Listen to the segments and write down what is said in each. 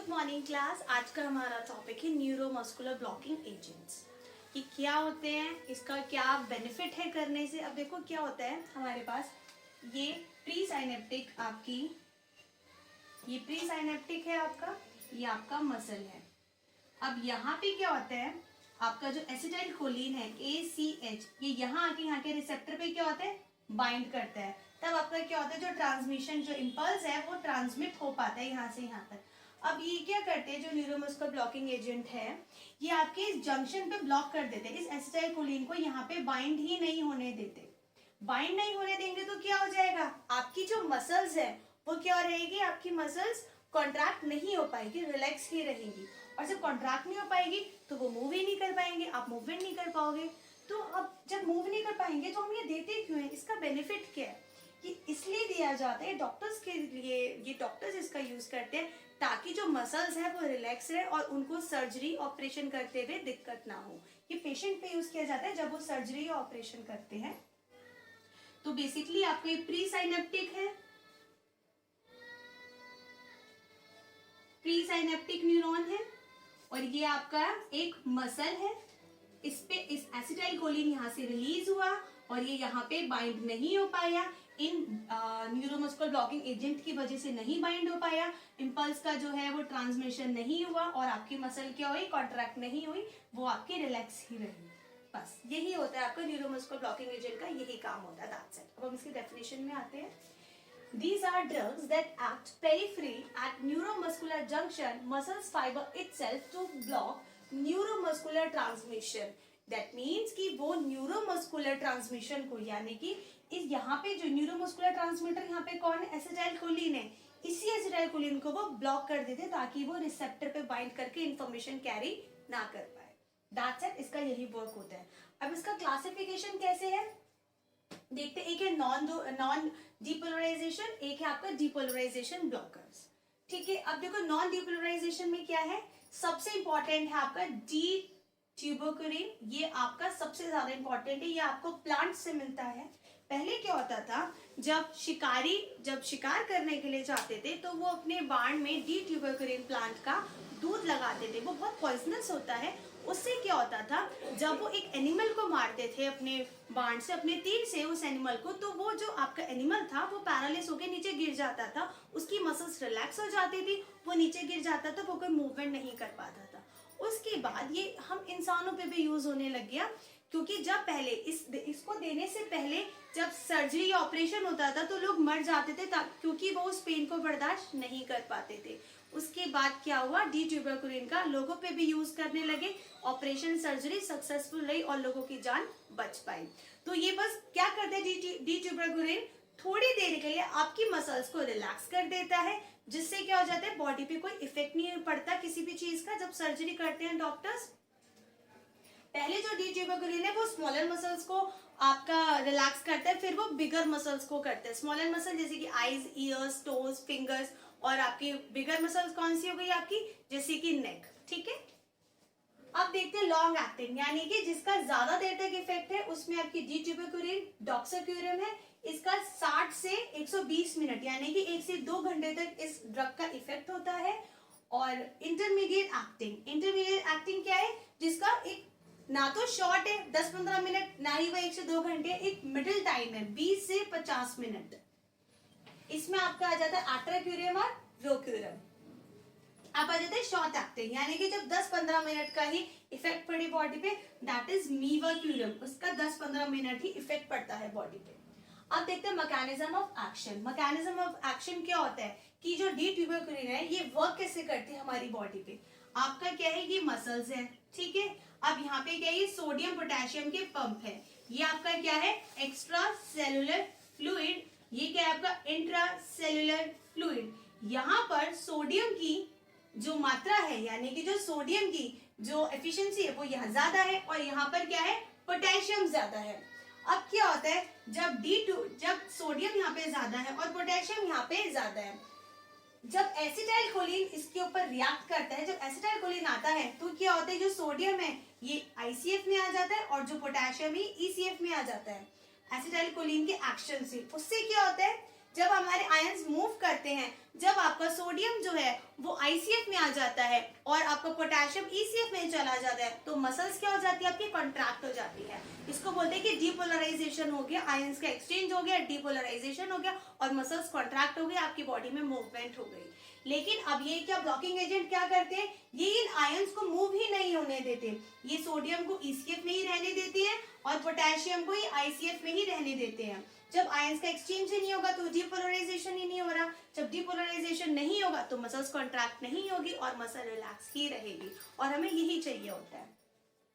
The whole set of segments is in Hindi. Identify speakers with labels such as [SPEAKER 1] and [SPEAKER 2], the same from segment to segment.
[SPEAKER 1] Morning class. आज का हमारा टॉपिक है न्यूरोमस्कुलर ब्लॉकिंग एजेंट्स। ये क्या होते हैं, इसका क्या बेनिफिट है करने से। अब देखो क्या होता है हमारे पास, ये प्री साइनेप्टिक है आपका, ये आपका मसल है। अब यहाँ पे क्या होता है, आपका जो एसिटाइल कोलिन है ACH, ये यहाँ आके यहाँ के रिसेप्टर पे क्या होता है, बाइंड करता है। तब आपका क्या होता है, जो ट्रांसमिशन जो इम्पल्स है वो ट्रांसमिट हो पाता है यहाँ से यहाँ तक। अब ये क्या करते हैं, जो न्यूरोमस्कुलर ब्लॉकिंग एजेंट है, ये आपके इस जंक्शन पे ब्लॉक कर देते हैं। इस एसिटाइल कोलिन को यहाँ पे बाइंड ही नहीं होने देते। बाइंड नहीं होने देंगे तो क्या हो जाएगा, आपकी जो मसल्स है वो क्या रहेगी, आपकी मसल्स कॉन्ट्रैक्ट नहीं हो पाएगी, रिलैक्स ही रहेंगी। और जब कॉन्ट्रैक्ट नहीं हो पाएगी तो वो मूव ही नहीं कर पाएंगे, आप मूवमेंट नहीं कर पाओगे। तो अब जब मूव नहीं कर पाएंगे तो हम ये देते क्यों है, इसका बेनिफिट क्या है, ये इसलिए दिया जाता है डॉक्टर्स के लिए। ये डॉक्टर्स इसका यूज करते हैं ताकि जो मसल्स है वो रिलैक्स रहे और उनको सर्जरी ऑपरेशन करते हुए दिक्कत ना हो। ये पेशेंट पे यूज किया जाता है जब वो सर्जरी या ऑपरेशन करते हैं। तो बेसिकली आपका ये प्री साइनेप्टिक है, प्री साइनेप्टिक न्यूरॉन है, और ये आपका एक मसल है। इस पे इस एसिटाइल कोलिन यहाँ से रिलीज हुआ और ये यहाँ पे बाइंड नहीं हो पाया, इन न्यूरोमस्कुलर ब्लॉकिंग एजेंट की वजह से नहीं बाइंड हो पाया, इम्पल्स का जो है वो ट्रांसमिशन नहीं हुआ और आपकी मसल क्या हुई, कॉन्ट्रैक्ट नहीं हुई, वो आपकी रिलैक्स ही रही। बस यही होता है आपका न्यूरोमस्कुलर ब्लॉकिंग एजेंट का, यही काम होता है। That's it. अब हम इसकी डेफिनेशन में आते हैं। These are drugs that act peripherally at neuromuscular junction muscles fiber itself to block neuromuscular transmission. That means कि वो न्यूरोमस्कुलर ट्रांसमिशन को, यानी कि इस यहाँ पे जो न्यूरोमस्कुलर ट्रांसमीटर यहाँ पे कौन है, एसिटाइल कोलिन है, इसी एसिटाइल कोलिन को वो ब्लॉक कर देते ताकि वो रिसेप्टर पे बाइंड करके इंफॉर्मेशन कैरी ना कर पाए। दैट्स इट, इसका यही वर्क होता है। अब इसका क्लासिफिकेशन कैसे है देखते, एक है नॉन डिपोलराइजेशन, एक है आपका डिपोलराइजेशन ब्लॉकर्स। ठीक है, अब देखो नॉन डिपोलराइजेशन में क्या है, सबसे इंपॉर्टेंट है आपका डी ट्यूबरकुलिन। ये आपका सबसे ज्यादा इंपॉर्टेंट है, ये आपको प्लांट से मिलता है। पहले क्या होता था, जब शिकार करने के लिए जाते थे तो वो अपने बाण में डी ट्यूबरकुलिन प्लांट का दूध लगाते थे। वो बहुत पॉइजनस होता है। उससे क्या होता था, जब वो एक एनिमल को मारते थे अपने बाण से, अपने तीर से उस एनिमल को, तो वो जो आपका एनिमल था वो पैरालिस होकर नीचे गिर जाता था, उसकी मसल्स रिलैक्स हो जाती थी, वो नीचे गिर जाता था, वो कोई मूवमेंट नहीं कर पाता था। उसके बाद ये हम इंसानों पे भी यूज होने लग गया, क्योंकि जब पहले इसको देने से पहले जब सर्जरी या ऑपरेशन होता था तो लोग मर जाते थे, क्योंकि वो उस पेन को बर्दाश्त नहीं कर पाते थे। उसके बाद क्या हुआ, डी ट्यूबरकुलिन का लोगों पे भी यूज करने लगे, ऑपरेशन सर्जरी सक्सेसफुल रही और लोगों की जान बच पाई। तो ये बस क्या करते हैं, डी ट्यूबरकुलिन थोड़ी देर के लिए आपकी मसल्स को रिलैक्स कर देता है, जिससे क्या हो जाता है, बॉडी पे कोई इफेक्ट नहीं पड़ता किसी भी चीज का। जब सर्जरी करते हैं डॉक्टर्स, पहले जो डी ट्यूबरकुलिन है वो स्मॉलर मसल्स को आपका रिलैक्स करता है, फिर वो बिगर मसल्स को करता है। स्मॉलर मसल जैसे कि आईज, ईयर्स, टोज, फिंगर्स, और आपकी बिगर मसल्स कौन सी हो गई आपकी, जैसे कि नेक। ठीक है, अब देखते हैं लॉन्ग एक्टिंग, यानी कि जिसका ज्यादा देर तक इफेक्ट है, उसमें आपकी डी ट्यूबरकुलिन डॉक्साक्यूरम है। इसका 60 से 120 मिनट यानी कि 1 से 2 घंटे तक इस ड्रग का इफेक्ट होता है। और इंटरमीडिएट एक्टिंग क्या है, जिसका एक ना तो शॉर्ट है 10-15 मिनट, ना ही वह 1 से 2 घंटे, एक मिडिल टाइम है 20 से 50 मिनट। इसमें आपका आ जाता है एट्राक्यूरियम और रोक्यूरियम। आप आ जाते हैं शॉर्ट एक्टिंग, यानी कि जब 10-15 मिनट का ही इफेक्ट पड़े बॉडी पे, दैट इज मीवाक्यूरियम, उसका 10-15 मिनट ही इफेक्ट पड़ता है बॉडी पे। अब देखते हैं mechanism of action. Mechanism of action क्या होता है कि जो डी ट्यूबरकुलिन है ये वर्क कैसे करती है हमारी बॉडी पे। आपका क्या है, ये मसल्स है, ठीक है। अब यहाँ पे क्या है, ये सोडियम पोटेशियम के पंप है। ये आपका क्या है, एक्स्ट्रा सेलुलर फ्लूइड, ये क्या है आपका इंट्रा सेलुलर फ्लूइड। यहाँ पर सोडियम की जो मात्रा है, यानी कि जो सोडियम की जो एफिशिएंसी है वो यहाँ ज्यादा है, और यहाँ पर क्या है, पोटेशियम ज्यादा है। अब क्या होता है, जब सोडियम यहाँ पे ज्यादा है और पोटेशियम यहाँ पे ज्यादा है, जब एसिटाइल कोलिन इसके ऊपर रिएक्ट करता है, जब एसिटाइल कोलिन आता है तो क्या होता है, जो सोडियम है ये आईसीएफ में आ जाता है और जो पोटेशियम ही ईसीएफ में आ जाता है एसिटाइल कोलिन के एक्शन से। उससे क्या होता है, जब हमारे आयंस मूव करते हैं, जब आपका सोडियम जो है वो आईसीएफ में आ जाता है और आपका पोटेशियम ईसीएफ में चला जाता है, तो मसल्स क्या हो जाती है आपकी, कॉन्ट्रैक्ट हो जाती है। इसको बोलते हैं कि डीपोलराइजेशन हो गया, आयंस का एक्सचेंज हो गया, डीपोलराइजेशन हो गया और मसल्स कॉन्ट्रैक्ट हो गए, आपकी बॉडी में मूवमेंट हो गई। लेकिन अब ये क्या ब्लॉकिंग एजेंट क्या करते हैं, ये इन आयंस को मूव ही नहीं होने देते, ये सोडियम को ईसीएफ में ही रहने देते हैं और पोटेशियम को ही आईसीएफ में ही रहने देते हैं। जब आयंस का एक्सचेंज ही नहीं होगा तो डीपोलराइजेशन ही नहीं हो रहा, जब डीपोलराइजेशन नहीं होगा तो मसल्स कॉन्ट्रैक्ट नहीं होगी और मसल रिलैक्स ही रहेगी, और हमें यही चाहिए होता है,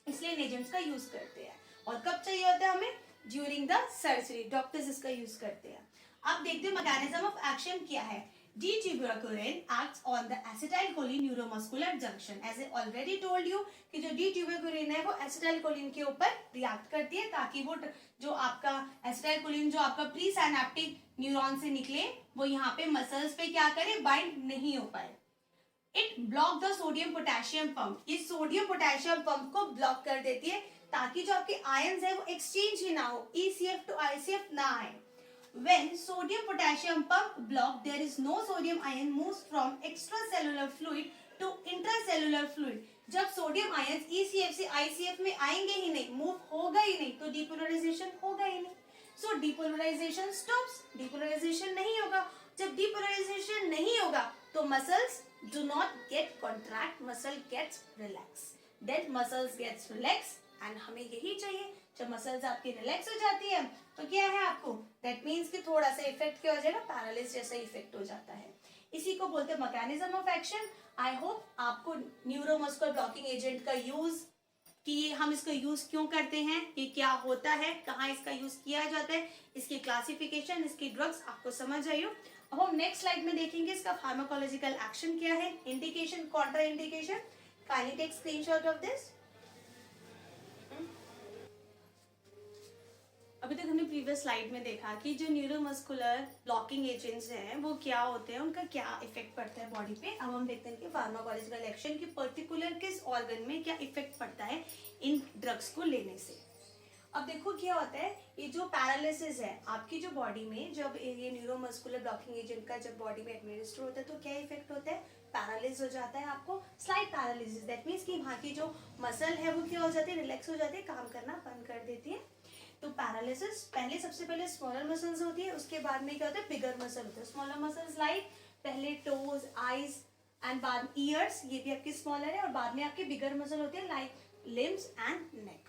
[SPEAKER 1] इसलिए इन एजेंट्स का यूज करते हैं। और कब चाहिए होता है हमें, ड्यूरिंग द सर्जरी, डॉक्टर्स इसका यूज करते हैं। अब देखते हैं मैकेनिज्म ऑफ एक्शन क्या है। D-tuberculin acts on the acetylcholine neuromuscular junction. As I already told you कि जो D-tuberculin है वो acetylcholine के ऊपर रिएक्ट करती है ताकि वो जो आपका acetylcholine जो आपका प्री साइनेप्टिक न्यूरॉन से निकले वो यहाँ पे मसल्स पे क्या करे, बाइंड नहीं हो पाए। It block the sodium potassium pump, ये सोडियम पोटेशियम पंप को ब्लॉक कर देती है ताकि जो आपके आयंस है वो एक्सचेंज ही ना हो, ECF टू ICF ना आए। When sodium potassium pump block, there is no sodium ion moves from extracellular fluid to intracellular fluid. जब सोडियम आयन ECF से ICF में आएंगे ही नहीं, मूव होगा ही नहीं, तो डीपोलराइजेशन होगा ही नहीं। सो डीपोलराइजेशन स्टॉप्स, डीपोलराइजेशन नहीं होगा। जब डीपोलराइजेशन नहीं होगा तो muscles do not get contract, muscle gets relax, then muscles gets relax and हमें यही चाहिए। जब मसल्स आपकी रिलैक्स हो जाती है तो क्या है आपको, दैट मीन्स कि थोड़ा सा इफेक्ट क्या हो जाएगा, पैरालिसिस जैसा इफेक्ट हो जाता है। इसी को बोलते हैं mechanism of action. I hope आपको न्यूरोमस्कुलर ब्लॉकिंग एजेंट का यूज, कि हम इसका यूज क्यों करते हैं, ये क्या होता है, कहाँ इसका यूज किया जाता है, इसकी क्लासिफिकेशन, इसकी ड्रग्स आपको समझ आई हो। अब हम नेक्स्ट स्लाइड में देखेंगे इसका फार्माकोलॉजिकल एक्शन क्या है, indication, contra indication. Kindly take screenshot of this. अभी तक हमने प्रीवियस स्लाइड में देखा कि जो न्यूरोमस्कुलर ब्लॉकिंग एजेंट्स हैं वो क्या होते हैं, उनका क्या इफेक्ट पड़ता है बॉडी पे। अब हम देखते हैं कि फार्माकोलॉजिकल एक्शन की पर्टिकुलर किस ऑर्गन में क्या इफेक्ट पड़ता है इन ड्रग्स को लेने से। अब देखो क्या होता है, ये जो पैरालिसिस है आपकी जो बॉडी में, जब ये न्यूरोमस्कुलर ब्लॉकिंग एजेंट का जब बॉडी में एडमिनिस्टर होता है तो क्या इफेक्ट होता है, पैरालिस हो जाता है आपको, स्लाइट पैरालिसिस। दैट मीन्स कि वहाँ की जो मसल है वो क्या हो जाती है, रिलैक्स हो जाती है, काम करना बंद कर देती है। तो पैरालिसिस पहले, सबसे पहले स्मॉलर मसल्स होती है, उसके बाद में क्या होता है, बिगर मसल होता है। स्मॉलर मसल्स लाइक पहले टोज, आईज एंड बाद ईयर्स, ये भी आपकी स्मॉलर है, और बाद में आपके बिगर मसल होते हैं लाइक लिम्स एंड नेक।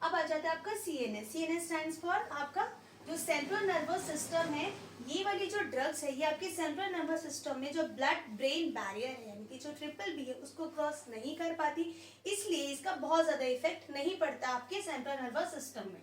[SPEAKER 1] अब आ जाता है आपका CNS। CNS स्टैंड्स फॉर आपका जो सेंट्रल नर्वस सिस्टम है। ये वाली जो ड्रग्स है ये आपके सेंट्रल नर्वस सिस्टम में जो ब्लड ब्रेन बैरियर है, यानी कि जो BBB है, उसको क्रॉस नहीं कर पाती, इसलिए इसका बहुत ज्यादा इफेक्ट नहीं पड़ता आपके सेंट्रल नर्वस सिस्टम में।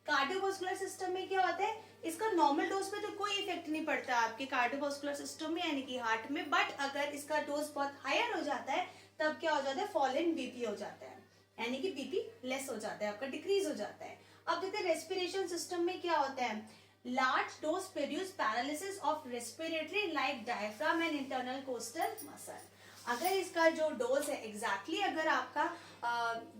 [SPEAKER 1] कार्डियोवास्कुलर सिस्टम में क्या होता है, इसका नॉर्मल डोज पे तो कोई इफेक्ट नहीं पड़ता आपके कार्डियोवास्कुलर सिस्टम में, यानी कि हार्ट में। बट अगर इसका डोज बहुत हायर हो जाता है तब क्या हो जाता है, फॉल इन BP हो जाता है, यानी कि BP लेस हो जाता है, आपका डिक्रीज हो जाता है। अब देखते हैं रेस्पिरेशन सिस्टम में क्या होता है। Large dose produce paralysis of respiratory like diaphragm and internal coastal muscle. अगर इसका जो डोज है एग्जैक्टली अगर आपका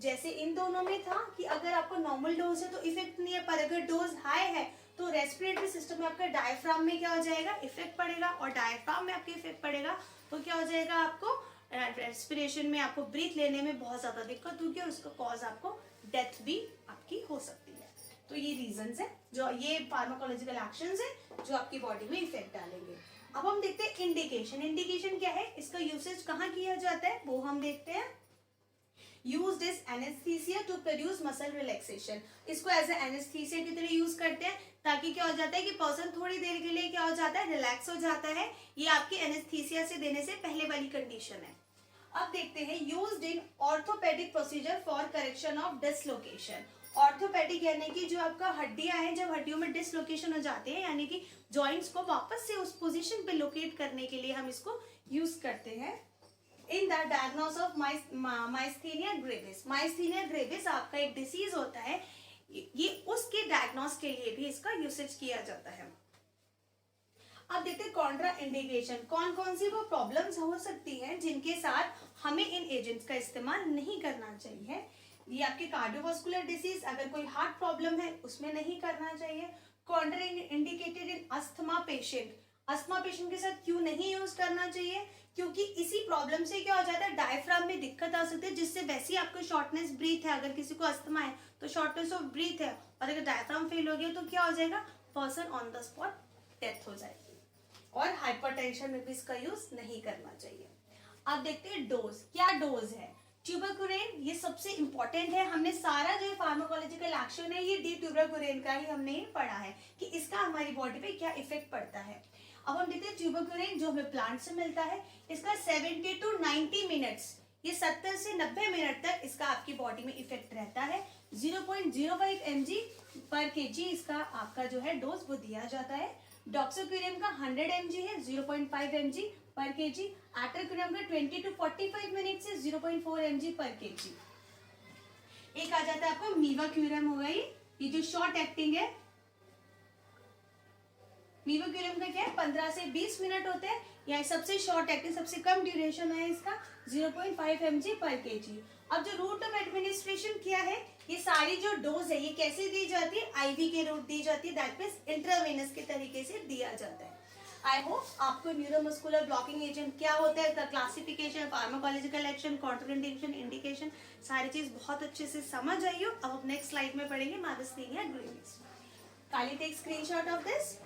[SPEAKER 1] जैसे इन दोनों में था कि अगर आपको नॉर्मल डोज है तो इफेक्ट नहीं है, पर अगर डोज हाई है तो रेस्पिरेटरी सिस्टम में आपका डायफ्राम में क्या हो जाएगा, इफेक्ट पड़ेगा, और डायफ्राम में आपके इफेक्ट पड़ेगा तो क्या हो जाएगा, आपको रेस्पिरेशन में, आपको ब्रीथ लेने में बहुत ज्यादा दिक्कत होगी और उसका कॉज आपको डेथ भी आपकी हो सकती है। तो ये रीजंस है, जो ये फार्माकोलॉजिकल एक्शंस है जो आपकी बॉडी में इफेक्ट डालेंगे। अब हम देखते हैं इंडिकेशन। इंडिकेशन क्या है, इसका यूसेज कहाँ किया जाता है वो हम देखते हैं। Used as anaesthesia to produce muscle relaxation. इसको एज ए एनेस्थीसिया की तरह यूज करते हैं ताकि क्या हो जाता है कि पर्सन थोड़ी देर के लिए क्या हो जाता है, रिलैक्स हो जाता है। ये आपकी एनेस्थीसिया से देने से पहले वाली कंडीशन है। अब देखते हैं used in orthopaedic procedure for correction of dislocation. Orthopaedic यानी कि जो आपका हड्डियां हैं, जब हड्डियों में डिसलोकेशन हो जाते हैं, यानी कि जॉइंट्स को वापस से उस पोजीशन पे लोकेट करने के लिए हम इसको यूज करते हैं। In the diagnosis of myasthenia gravis. Myasthenia gravis आपका एक डिसीज होता है, ये उसके डायग्नोस के लिए भी इसका यूसेज किया जाता है। अब देखते हैं कॉन्ट्रा इंडिकेशन, कौन कौन सी वो प्रॉब्लम्स हो सकती हैं जिनके साथ हमें इन एजेंट्स का इस्तेमाल नहीं करना चाहिए। ये आपके कार्डियोवास्कुलर डिसीज, अगर कोई हार्ट प्रॉब्लम है उसमें नहीं करना चाहिए। Contra indicated in asthma patient. Asthma patient के साथ क्यों नहीं यूज करना चाहिए? क्योंकि इसी प्रॉब्लम से क्या हो जाता है, डायफ्राम में दिक्कत आ सकती है, जिससे वैसे ही आपको शॉर्टनेस ब्रीथ है, अगर किसी को अस्थमा है तो शॉर्टनेस ऑफ ब्रीथ है, और अगर डायफ्राम फेल हो गया तो क्या हो जाएगा, person on the spot death हो जाएगी। और हाइपरटेंशन में भी इसका यूज नहीं करना चाहिए। अब देखते हैं डोज, क्या डोज है। ट्यूबरकुलेन ये सबसे इंपॉर्टेंट है, हमने सारा जो फार्माकोलॉजिकल एक्शन है ये डी ट्यूबरकुलेन का ही हमने पढ़ा है कि इसका हमारी बॉडी पे क्या इफेक्ट पड़ता है। अब हम देखते हैं ट्यूबरकुलेन जो हमें प्लांट से मिलता है, इसका 70 to 90 मिनट्स, ये 70 से 90 मिनट तक इसका आपकी बॉडी में इफेक्ट रहता है। 0.05 mg पर kg इसका आपका जो है डोज वो दिया जाता है। डॉक्सोक्यूरियम का 100 mg है, 0.5 mg पर kg। एट्रोक्यूरियम का 20 to 45 मिनट से 0.4 mg पर kg। एक आ जाता है आपको मीवाक्यूरियम हो गई, ये जो शॉर्ट एक्टिंग है। मीवाक्यूरियम का क्या है, 15 से 20 मिनट होते हैं, या सबसे शॉर्ट एक्टिंग, सबसे कम ड्यूरेशन है इसका 0.5 mg पर kg। अब जो रूट ऑफ एडमिनिस्ट्रेशन क्या है, ये सारी जो डोज है ये कैसे दी जाती है, आईवी के रूट दी जाती है, दैट मींस इंट्रावेनस के तरीके से दिया जाता है। आई होप आपको न्यूरोमस्कुलर ब्लॉकिंग एजेंट क्या होता है, the classification, pharmacological action, contraindication, indication, सारी चीज बहुत अच्छे से समझ आई हो। अब नेक्स्ट स्लाइड में पढ़ेंगे myasthenia gravis. Kindly take screenshot of this.